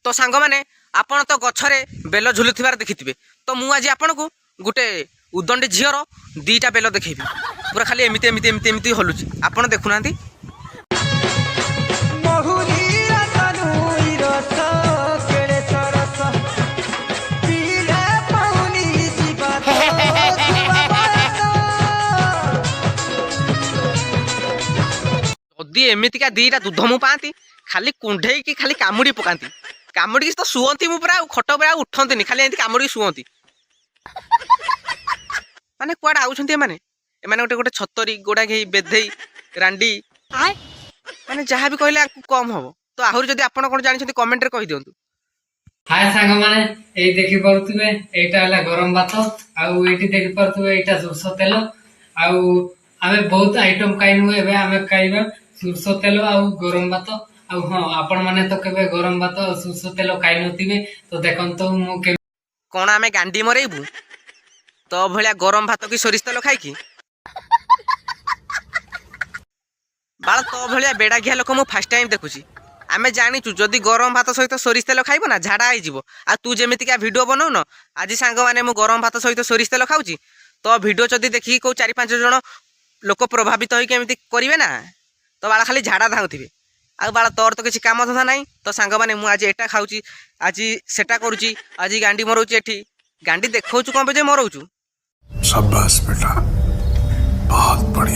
तो सांग मैंने आपण तो गछरे बेल झुलुथिबार देखिथिबे तो मु आज आपनको गोटे उदंडी झीर दीटा बेल देखैबी पूरा खाली एमिति एमिति एमिति एमिति हलुची आपण देखुनांती जदि एमितिका दीटा दूध मु पाती खाली कुंढे की खाली कामुड़ी पकाती कामुड़ी तो शुअंती मु पूरा खट पूरा उठंती खाली एमती कामुड़ी शुअंती माने कुआडे आउछंती माने एमाने गोटे गोटे छतरी गोड़ा घेई बेधेई रांडी माने जहाँ भी कहले कम हम तो आहुरी जदि आपण कोन जानिछंती कमेंट रे कहि दियंतु। हाय सांग माने एई देखि परथुबे एटा हला गरम भात आउ एटी देखि परथुबे एटा सरसो तेल आउ आमे बहुत आइटम खाइनु एबे आमे खाइबा सरसो तेल आउ गरम भात आउ हां आपण माने तो केबे गरम भात सरसो तेल खाइ नथिबे तो देखंतो मु के कोन आमे गांडी मरेइबु तो भलिया गरम भात की सोरिष तेल खाइ की बाल तो भलिया बेड़ा घिया लोक मु फर्स्ट टाइम देखुची आमे जानिचु जदि गरम भात सहित सोरिष तेल खाइबो ना झाड़ा आइजिवो आ तू जेमितिका वीडियो बनाउ न आज सांग माने मु गरम भात सहित सोरिष तेल खाउची तो वीडियो जदि देखि को 4-5 जण लोक प्रभावित होई केमिति करिवे ना तो बाला खाली झाड़ा धाउथिबे आ बाला तोर तो किसी काम धंदा नाही तो सांग माने मु आज एटा खाउची आज सेटा करूची आज गांडी मरौची एठी गांडी देखौचु कोन बजे मरौचु। शाबाश बेटा बहुत बढ़िया।